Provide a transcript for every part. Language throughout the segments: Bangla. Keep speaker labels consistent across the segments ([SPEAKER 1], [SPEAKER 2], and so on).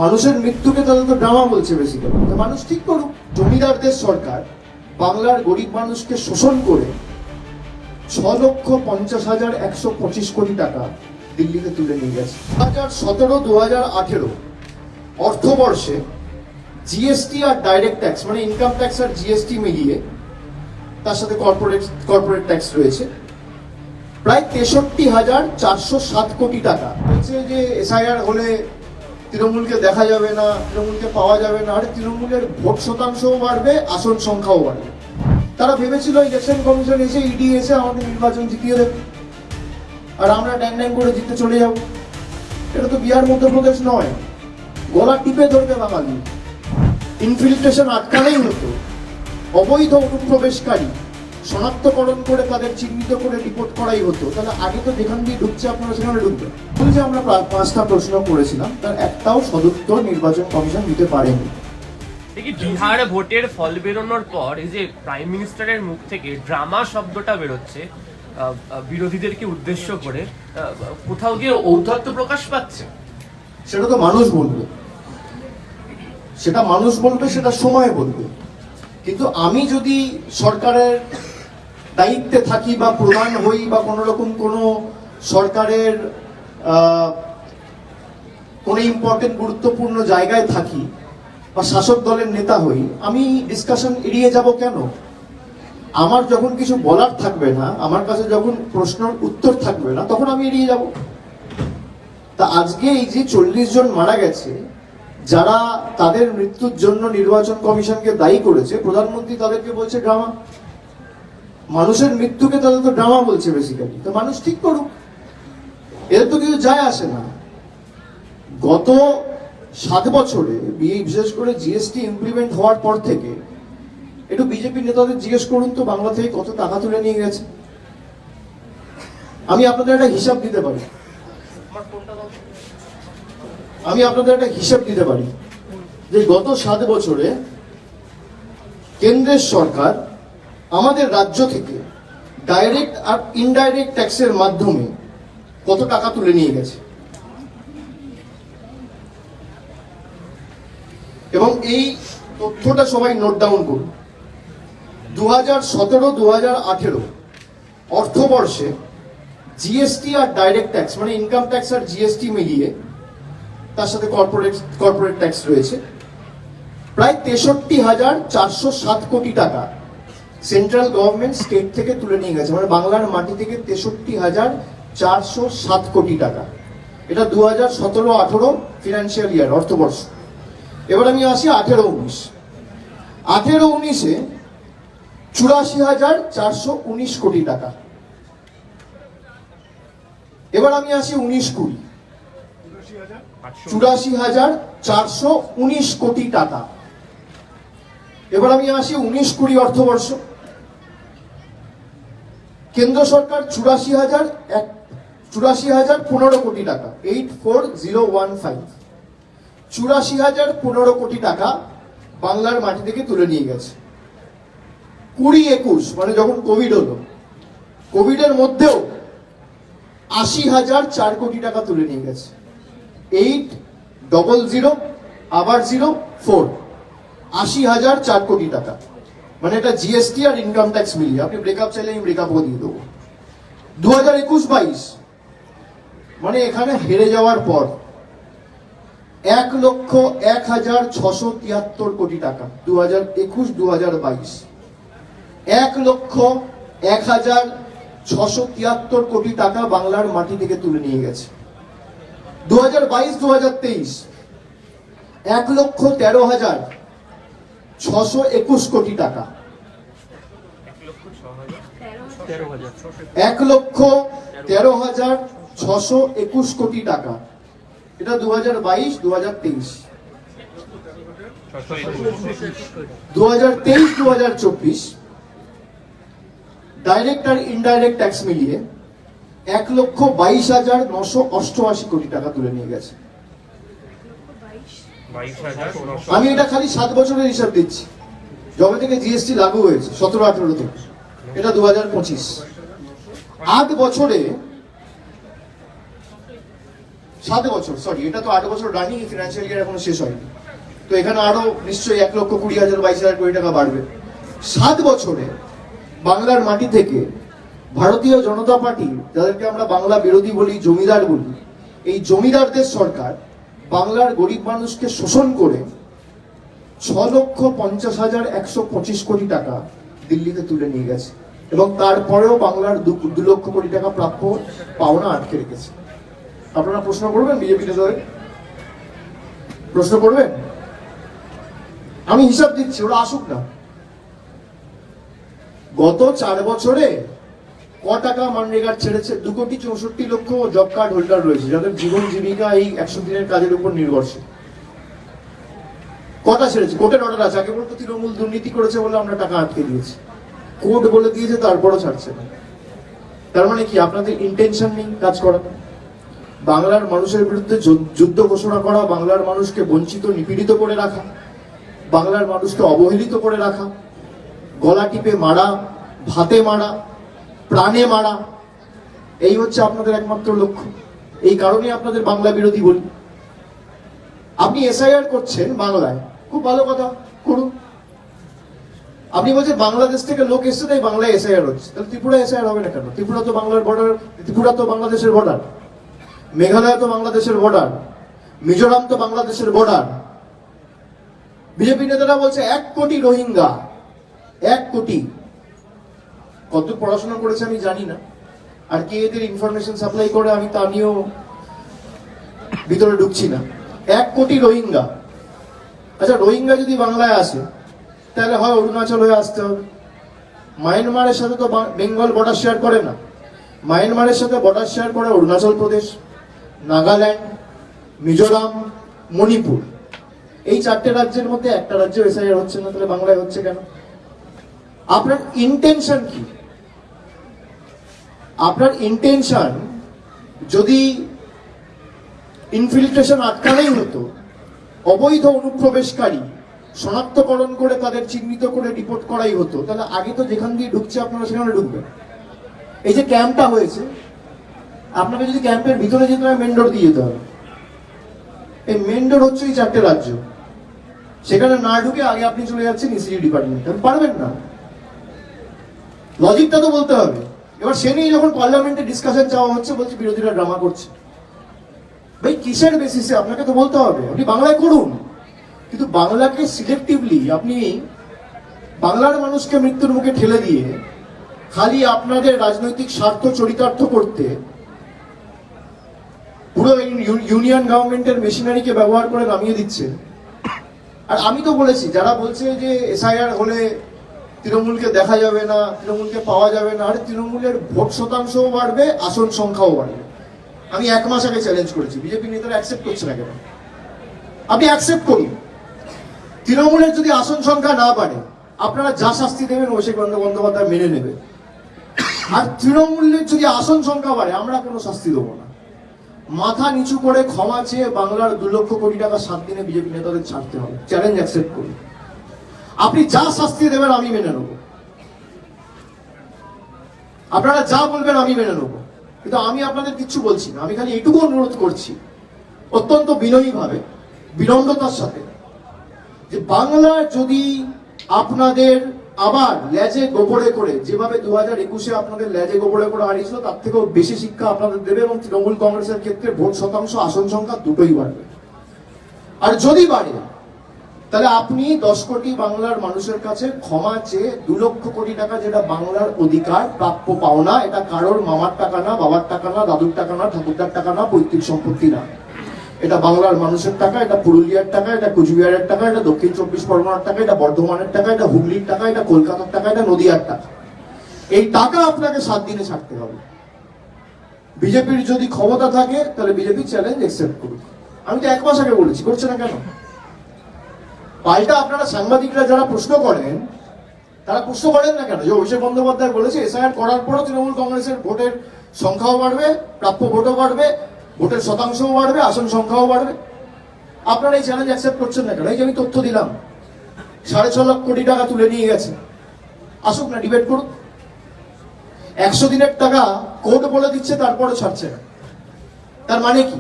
[SPEAKER 1] মানুষের মৃত্যুকে তাদের তো ড্রামা বলছে বেসিক্যালি। তো মানুষ ঠিক করুক। জমিদারদের সরকার বাংলার গরিব মানুষকে শোষণ করে 6,50,125 কোটি টাকা দিল্লিতে তুলে নিয়ে গেছে। 2017-2018 অর্থবর্ষে জিএসটি আর ডাইরেক্ট ট্যাক্স মানে ইনকাম ট্যাক্স আর জিএসটি মিলিয়ে তার সাথে কর্পোরেট ট্যাক্স রয়েছে প্রায় 63,407 কোটি টাকা। বলছে যে এসআইআর হলে তৃণমূলকে দেখা যাবে না, তৃণমূলকে পাওয়া যাবে না। আর তৃণমূলের ভোট শতাংশও বাড়বে, আসন সংখ্যাও বাড়বে। তারা ভেবেছিল ইলেকশন কমিশন এসে ইডি এসে আমাদের নির্বাচন জিতিয়ে দেবে আর আমরা ড্যাং ড্যাং করে জিতে চলে যাব। এটা তো বিহার মধ্যপ্রদেশ নয়, গলা টিপে ধরবে বাঙালি। ইনফিল্ট্রেশন আটকালেই হতো, অবৈধ অনুপ্রবেশকারী শনাক্তকরণ করে তাদের চিহ্নিত করে রিপোর্ট করাই হতো। তাহলে আগে তো যেখান দিয়ে ঢুকছে আপনারা সেখানে ঢুকবেন। যে আমরা 5টা প্রশ্ন করেছিলাম তার একটাও সদুত্তর নির্বাচন কমিশন দিতে পারেনি।
[SPEAKER 2] দেখি বিহার ভোটের ফল বেরোনোর পর এই যে প্রাইম মিনিস্টারের মুখ থেকে ড্রামা শব্দটা বেরোচ্ছে বিরোধীদেরকে উদ্দেশ্য করে, কোথাও গিয়ে ঔদ্ধত্য প্রকাশ পাচ্ছে।
[SPEAKER 1] সেটা তো মানুষ বলবে, সেটা মানুষ বলবে, সেটা সময় বলবে। কিন্তু আমি যদি সরকারের দায়িত্বে থাকি বা প্রধান হই বা কোনো রকম কোনো সরকারের কোনো ইম্পর্টেন্ট গুরুত্বপূর্ণ জায়গায় থাকি বা শাসক দলের নেতা হই, আমি ডিসকাশন এড়িয়ে যাব কেন? আমার যখন কিছু বলার থাকবে না, আমার কাছে যখন প্রশ্নের উত্তর থাকবে না, তখন আমি এড়িয়ে যাব। তা আজকে এই যে 40 জন মারা গেছে, যারা তাদের মৃত্যুর জন্য নির্বাচন কমিশনকে দায়ী করেছে, প্রধানমন্ত্রী তাদেরকে বলছে ড্রামা। মানুষের মৃত্যুকে তাদের তো ড্রামা বলছে বেসিক্যালি। তো মানুষ ঠিক করুক, এর তো কিছু যায় আসে না। গত 7 বছরে বিশেষ করে জিএসটি ইমপ্লিমেন্ট হওয়ার পর থেকে একটু বিজেপি নেতাদের জিজ্ঞেস করুন তো বাংলা থেকে কত টাকা তুলে নিয়ে গেছে। আমি আপনাদের একটা হিসাব দিতে পারি, যে গত 7 বছরে কেন্দ্রের সরকার আমাদের রাজ্য থেকে ডাইরেক্ট আর ইনডাইরেক্ট ট্যাক্সের মাধ্যমে কত টাকা তুলে নিয়ে গেছে। এবং এই তথ্যটা সবাই নোট ডাউন করুন। 2017-2018 অর্থবর্ষে জিএসটি আর ডাইরেক্ট ট্যাক্স মানে ইনকাম ট্যাক্স আর জিএসটি মিলিয়ে তার সাথে কর্পোরেট ট্যাক্স রয়েছে প্রায় 63,407 কোটি টাকা সেন্ট্রাল গভর্নমেন্ট স্টেট থেকে তুলে নিয়ে গেছে। মানে বাংলার মাটি থেকে 63,407 কোটি টাকা। এটা 2017-18 ফিনান্সিয়াল ইয়ার অর্থবর্ষ। এবার আমি আসি 18-19। 18-19-এ 84,419 কোটি টাকা। এবার আমি আসি 19-20, 84,419 কোটি টাকা। এবার আমি আসি 19-20 অর্থবর্ষ। কেন্দ্র সরকার 84,015 কোটি টাকা, 84,015, 84,015 কোটি টাকা বাংলার মাটি থেকে তুলে নিয়ে গেছে। 20-21 মানে যখন কোভিড হলো, কোভিডের মধ্যেও 80,004 কোটি টাকা তুলে নিয়ে গেছে। 800 আবার 04, 80,004 কোটি টাকা। মানে এটা জিএসটি আর ইনকাম ট্যাক্স মিলিয়ে। আপনি ব্রেকআপ চাইলে আমি ব্রেকআপও দিয়ে দেবো। 2021-22 মানে এখানে হেরে যাওয়ার পর 1,01,673 কোটি টাকা। 2021-2022 1,01,673 কোটি টাকা বাংলার মাটি থেকে তুলে নিয়ে গেছে। 2022-2023 1,13,621 কোটি টাকা। 1,13,621 কোটি টাকা। এটা 2022-2023। 2023-2024 ডাইরেক্ট আর ইনডাইরেক্ট ট্যাক্স মিলিয়ে 1,22,988 কোটি টাকা তুলে নিয়ে গেছে। আমি এটা খালি 7 বছরের হিসাব দিচ্ছি, যবে থেকে জিএসটি লাগু হয়েছে 17-18 থেকে। এটা 2025। 8 বছরে 7 বছর, সরি, এটা তো 8 বছর রানিং, ফিনান্সিয়াল ইয়ার এখনো শেষ হয়নি, তো এখানে আরো নিশ্চয়ই 1,20,000 22,000 কোটি টাকা বাড়বে। 7 বছরে বাংলার মাটি থেকে ভারতীয় জনতা পার্টি, যাদেরকে আমরা বাংলা বিরোধী বলি, জমিদার বলি, এই জমিদারদের সরকার বাংলার গরিব মানুষকে শোষণ করে 6,50,125 কোটি টাকা দিল্লিতে তুলে নিয়ে গেছে, এবং তারপরেও বাংলার 2 লক্ষ কোটি টাকা প্রাপ্য পাওনা আটকে রেখেছে। আপনারা প্রশ্ন করবেন বিজেপি নেতাদের? প্রশ্ন করবেন? আমি হিসাব দিচ্ছি, ওরা আসুক না। গত 4 বছরে ক টাকা মানরেগার ছেড়েছে? 2,64,00,000 জব কার্ড হোল্ডার রয়েছে, যাদের জীবন জীবিকা এই 100 দিনের কাজের উপর নির্ভরশীল। কটা ছেড়েছে? কোর্টের অর্ডার আছে। আগে বলতো তৃণমূল দুর্নীতি করেছে বলে আমরা টাকা আটকে দিয়েছি, কোর্ট বলে দিয়েছে, তারপরও ছাড়ছে না। তার মানে কি আপনাদের ইন্টেনশন নেই কাজ করার? বাংলার মানুষের বিরুদ্ধে যুদ্ধ ঘোষণা করা, বাংলার মানুষকে বঞ্চিত নিপীড়িত করে রাখা, বাংলার মানুষকে অবহেলিত করে রাখা, গলা টিপে মারা, ভাতে মারা, প্রাণে মারা, এই হচ্ছে আপনাদের একমাত্র লক্ষ্য। এই কারণে আপনাদের বাংলা বিরোধী বলি। আপনি এসআইআর করছেন বাংলায়, খুব ভালো কথা, করুন। আপনি বলছেন বাংলাদেশ থেকে লোক এসছে তাই বাংলায় এসআইআর হচ্ছে, তাহলে ত্রিপুরা এসআইআর হবে না কেন? ত্রিপুরা তো বাংলার বর্ডার, ত্রিপুরা তো বাংলাদেশের বর্ডার, মেঘালয় তো বাংলাদেশের বর্ডার, মিজোরাম তো বাংলাদেশের বর্ডার। বিজেপি নেতারা বলছে 1 কোটি রোহিঙ্গা, 1 কোটি। কত পড়াশোনা করেছে আমি জানি না, আর কে এদের ইনফরমেশন সাপ্লাই করে আমি তা নিয়েও ভিতরে ঢুকছি না। 1 কোটি রোহিঙ্গা। আচ্ছা, রোহিঙ্গা যদি বাংলায় আসে তাহলে হয় অরুণাচল হয়ে আসতে হবে। মায়ানমারের সাথে তো বেঙ্গল বর্ডার শেয়ার করে না, মায়ানমারের সাথে বর্ডার শেয়ার করে অরুণাচল প্রদেশ, নাগাল্যান্ড, মিজোরাম, মণিপুর। এই 4টে রাজ্যের মধ্যে একটা রাজ্য এসআইআর হচ্ছে না, তাহলে বাংলায় হচ্ছে কেন? আপনার ইন্টেনশন কি? আপনার ইন্টেনশন যদি ইনফিল্ট্রেশন আটকানোই হতো, অবৈধ অনুপ্রবেশকারী শনাক্তকরণ করে তাদের চিহ্নিত করে রিপোর্ট করাই হতো, তাহলে আগে তো যেখান দিয়ে ঢুকছে আপনারা সেখানে ঢুকবেন। এই যে ক্যাম্পটা হয়েছে, আপনাকে যদি ক্যাম্পের ভিতরে যেতে হয় মেন ডোর দিয়ে যেতে হবে। এই মেন ডোর হচ্ছে এই 4টে রাজ্য, সেখানে না ঢুকে আগে আপনি চলে যাচ্ছেন ইসিজি ডিপার্টমেন্ট, পারবেন না। লজিকটা তো বলতে হবে। এবার সে নিয়ে যখন পার্লামেন্টে ডিসকাশন চাওয়া হচ্ছে, বলছে বিরোধীরা ড্রামা করছে। ভাই কিসের বেসিসে? আপনাকে তো বলতে হবে আপনি বাংলায় করুন, কিন্তু বাংলাকে সিলেক্টিভলি আপনি বাংলার মানুষকে মৃত্যুর মুখে ঠেলে দিয়ে খালি আপনাদের রাজনৈতিক স্বার্থ চরিতার্থ করতে পুরো ইউনিয়ন গভর্নমেন্টের মেশিনারিকে ব্যবহার করে নামিয়ে দিচ্ছে। আর আমি তো বলেছি, যারা বলছে যে এসআইআর হলে তৃণমূলকে দেখা যাবে না, তৃণমূলকে পাওয়া যাবে না, আর তৃণমূলের ভোট শতাংশও বাড়বে, আসন সংখ্যাও বাড়বে। আমি 1 মাস আগে চ্যালেঞ্জ করেছি, বিজেপি নেতারা অ্যাকসেপ্ট করছে না কেন? আপনি অ্যাকসেপ্ট করুন। তৃণমূলের যদি আসন সংখ্যা না বাড়ে, আপনারা যা শাস্তি দেবেন অভিষেক বন্দ্যোপাধ্যায় মেনে নেবে। আর তৃণমূলের যদি আসন সংখ্যা বাড়ে, আমরা কোনো শাস্তি দেবো না। মাথা নিচু করে ক্ষমা চেয়ে বাংলার 2 লক্ষ কোটি টাকা 7 দিনে বিজেপি নেতাদের ছাড়তে হবে। চ্যালেঞ্জ অ্যাকসেপ্ট করুন। আপনি যা শাস্তি দেবেন আমি মেনে নেব, আপনারা যা বলবেন আমি মেনে নেব, কিন্তু আমি আপনাদের কিচ্ছু বলছি না। আমি খালি এইটুকু অনুরোধ করছি অত্যন্ত বিনয়ী ভাবে, বিনম্রতার সাথে, যে বাংলা যদি আপনাদের আবার লেজে গোবরে করে, যেভাবে 2021-এ আপনাদের লেজে গোবরে করে হারিয়েছিল, তার থেকেও বেশি শিক্ষা আপনাদের দেবে, এবং তৃণমূল কংগ্রেসের ক্ষেত্রে ভোট শতাংশ, আসন সংখ্যা দুটোই বাড়বে। আর যদি বাড়ে, তাহলে আপনি 10 কোটি বাংলার মানুষের কাছে ক্ষমা চেয়ে 2 লক্ষ কোটি টাকা, যেটা বাংলার অধিকার, প্রাপ্য পাওনা, এটা কারোর মামার টাকা না, বাবার টাকা না, দাদুর টাকা না, ঠাকুরদার টাকা না, পৈতৃক সম্পত্তি না, এটা বাংলার মানুষের টাকা, এটা পুরুলিয়ার টাকা, এটা কুচবিহারের টাকা, এটা দক্ষিণ 24 পরগনার টাকা, এটা বর্ধমানের টাকা, এটা হুগলির টাকা, এটা কলকাতার টাকা, এটা নদিয়ার টাকা। এই টাকা আপনাকে 7 দিনে ছাড়তে হবে। বিজেপির যদি ক্ষমতা থাকে, তাহলে বিজেপি চ্যালেঞ্জ অ্যাকসেপ্ট করুক। আমি তো 1 মাস আগে বলেছি, করছে না কেন? পাল্টা আপনারা সাংবাদিকরা যারা প্রশ্ন করেন, তারা প্রশ্ন করেন না কেন যে অভিষেক বন্দ্যোপাধ্যায় বলেছে এসআইআর করার পরও তৃণমূল কংগ্রেসের ভোটের সংখ্যাও বাড়বে, প্রাপ্য ভোটও বাড়বে, ভোটের শতাংশও বাড়বে, আসন সংখ্যাও বাড়বে। আপনারা এই চ্যালেঞ্জ অ্যাকসেপ্ট করছেন না কেন? এই যে আমি তথ্য দিলাম, 6.5 লক্ষ কোটি টাকা তুলে নিয়ে গেছে, আসুক না, ডিবেট করুন। 100 দিনের টাকা কোর্ট বলে দিচ্ছে, তারপরে ছাড়ছে না। তার মানে কি?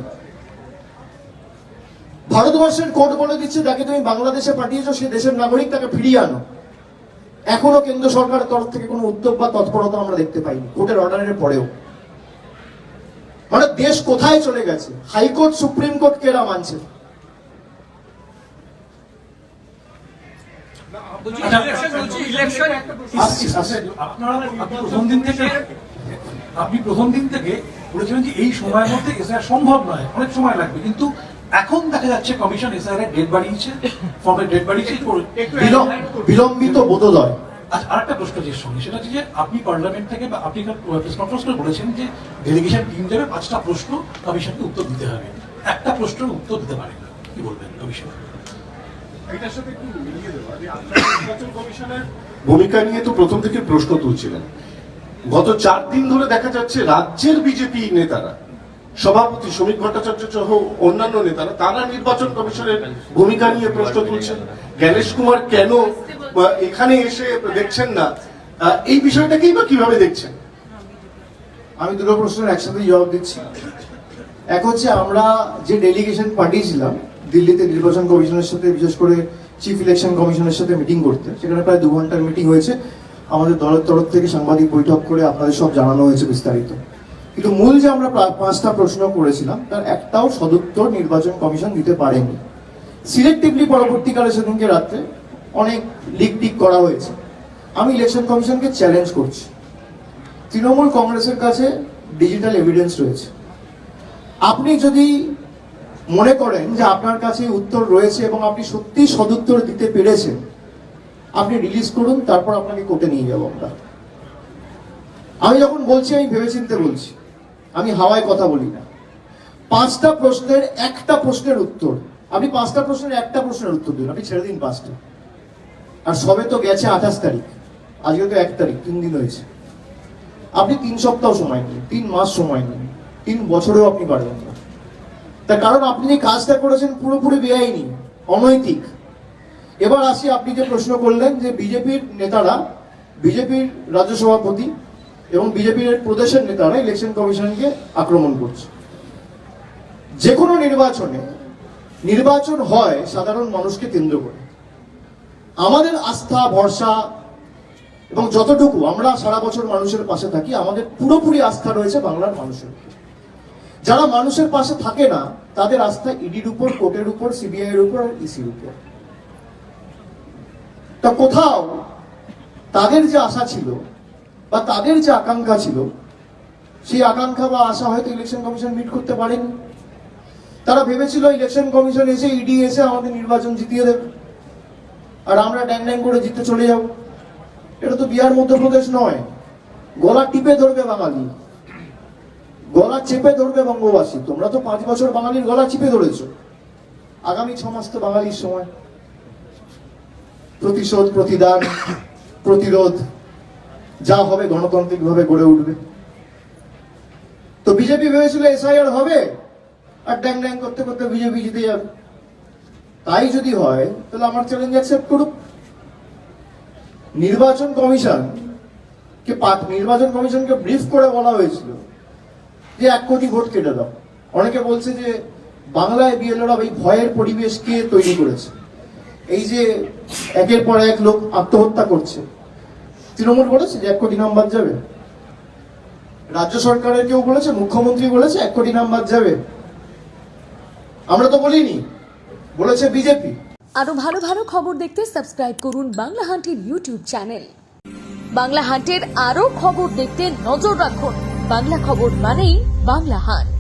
[SPEAKER 1] ভারতবর্ষের কোর্ট বলে দিচ্ছে যাকে তুমি বাংলাদেশে পাঠিয়েছো সে দেশের নাগরিক, তাকে ফিরিয়ে আনো। এখনো কেন্দ্র সরকারের তরফ থেকে কোনো উদ্যোগ বা তৎপরতা আমরা দেখতে পাইনি কোর্টের অর্ডারের পরেও। মানে দেশ কোথায় চলে গেছে? হাইকোর্ট সুপ্রিম কোর্ট কেরা মানছে?
[SPEAKER 3] আপনি প্রথম দিন থেকে বলেছিলেন যে এই সময়ের মধ্যে এসআইআর সম্ভব নয়, অনেক সময় লাগবে, কিন্তু এখন দেখা যাচ্ছে কমিশন এসআইআর ডেট বাড়িয়েছে, ফর্মের ডেট বাড়িয়েছে।
[SPEAKER 1] বিলম্বিত বোধোদয়।
[SPEAKER 3] আচ্ছা, আরেকটা প্রশ্ন যে সঙ্গে সেটা হচ্ছে যে আপনি পার্লামেন্ট থেকে বা আপনি প্রেস কনফারেন্স করে বলেছেন যে ডেলিগেশন টিম দেবে, 5টা প্রশ্ন কমিশনকে উত্তর দিতে হবে, একটা প্রশ্নের উত্তর দিতে পারে না, কি বলবেন কমিশন?
[SPEAKER 4] এটার সাথে একটু মিলিয়ে দেওয়া যে আপনারা নির্বাচন কমিশনের
[SPEAKER 5] ভূমিকা নিয়ে তো প্রথম থেকে প্রশ্ন তুলছিলেন। গত 4 দিন ধরে দেখা যাচ্ছে রাজ্যের বিজেপি নেতারা, সভাপতি শ্রমিক ভট্টাচার্য সহ অন্যান্য নেতারা, তারা নির্বাচন কমিশনের ভূমিকা নিয়ে প্রশ্ন তুলছেন। জ্ঞানেশ কুমার কেন এখানে এসে দেখছেন না, এই বিষয়টাকেই বা কিভাবে দেখছেন?
[SPEAKER 1] আমি দুটো প্রশ্নের একসাথে জবাব দিচ্ছি। এক হচ্ছে, আমরা যে ডেলিগেশন পাঠিয়েছিলাম দিল্লিতে নির্বাচন কমিশনের সাথে, বিশেষ করে চিফ ইলেকশন কমিশনের সাথে মিটিং করতে, সেখানে প্রায় 2 ঘন্টার মিটিং হয়েছে। আমাদের দলের তরফ থেকে সাংবাদিক বৈঠক করে আপনাদের সব জানানো হয়েছে বিস্তারিত। কিন্তু মূল যে আমরা 5টা প্রশ্ন করেছিলাম তার একটাও সদুত্তর নির্বাচন কমিশন দিতে পারেনি। সিলেক্টিভলি পরবর্তীকালে সেদিনকে রাত্রে অনেক লিক টিক করা হয়েছে। আমি ইলেকশন কমিশনকে চ্যালেঞ্জ করছি, তৃণমূল কংগ্রেসের কাছে ডিজিটাল এভিডেন্স রয়েছে। আপনি যদি মনে করেন যে আপনার কাছে উত্তর রয়েছে এবং আপনি সত্যি সদুত্তর দিতে পেরেছেন, আপনি রিলিজ করুন, তারপর আপনাকে কোর্টে নিয়ে যাবো আমরা। আমি যখন বলছি আমি ভেবেচিন্তে বলছি, আমি হাওয়ায় কথা বলি না। 5টা প্রশ্নের একটা প্রশ্নের উত্তর, আপনি 5টা প্রশ্নের একটা প্রশ্নের উত্তর দিন, আপনি ছেড়ে দিন 5টা। আর সবে তো গেছে 28 তারিখ, আজকে তো 1 তারিখ, 3 দিন হয়েছে। আপনি 3 সপ্তাহ সময় নিন, 3 মাস সময় নিন, 3 বছরেও আপনি পারবেন না। তার কারণ আপনি যে কাজটা করেছেন পুরোপুরি বেআইনি, অনৈতিক। এবার আসি, আপনি যে প্রশ্ন করলেন যে বিজেপির নেতারা, বিজেপির রাজ্য সভাপতি এবং বিজেপির প্রদেশের নেতারা ইলেকশন কমিশনকে আক্রমণ করছে। যে কোনো নির্বাচন হয় সাধারণ মানুষকে কেন্দ্র করে। আমাদের আস্থা ভরসা এবং যতটুকু আমরা সারা বছর মানুষের পাশে থাকি, আমাদের পুরোপুরি আস্থা রয়েছে বাংলার মানুষের উপর। যারা মানুষের পাশে থাকে না তাদের আস্থা ইডির উপর, কোর্টের উপর, সিবিআই এর উপর, ইসির উপর। তা কোথাও তাদের যে আশা ছিল বা তাদের যে আকাঙ্ক্ষা ছিল, সেই আকাঙ্ক্ষা বা আশা হয়তো ইলেকশন কমিশন মিট করতে পারেনি। তারা ভেবেছিল ইলেকশন কমিশন এসে, ইডি এসে আমাদের নির্বাচন জিতিয়ে দেবে আর আমরা ড্যাং ড্যাং করে জিতে চলে যাব। এটা তো বিহার মধ্যপ্রদেশ নয়। গলা টিপে ধরবে বাঙালি, গলা চেপে ধরবে বঙ্গবাসী। তোমরা তো 5 বছর বাঙালির গলা চিপে ধরেছো, আগামী 6 মাস তো বাঙালির সময়। প্রতিশোধ, প্রতিদান, প্রতিরোধ যা হবে গণতান্ত্রিক ভাবে গড়ে উঠবে। তো বিজেপি ভেবেছিল এসআইআর হবে আর ড্যাং ড্যাং করতে করতে বিজেপি জিতে যাবে। তাই যদি হয় তাহলে আমার চ্যালেঞ্জ অ্যাকসেপ্ট করুক। নির্বাচন কমিশনকে ব্রিফ করে বলা হয়েছিল যে 1 কোটি ভোট কেটে দাও। অনেকে বলছে যে বাংলায় বিএলওরা এই ভয়ের পরিবেশ কে তৈরি করেছে। এই যে একের পর এক লোক আত্মহত্যা করছে, তৃণমূল বলেছে যে 1 কোটি নাম বাদ যাবে? রাজ্য সরকারের কেউ বলেছে? মুখ্যমন্ত্রী বলেছে 1 কোটি নাম বাদ যাবে? আমরা তো বলিনি, বলেছে বিজেপি।
[SPEAKER 6] আরো ভালো ভালো খবর দেখতে সাবস্ক্রাইব করুন বাংলা হান্টের ইউটিউব চ্যানেল। বাংলা হান্টের আরো খবর দেখতে নজর রাখুন। বাংলা খবর মানেই বাংলা হান্ট।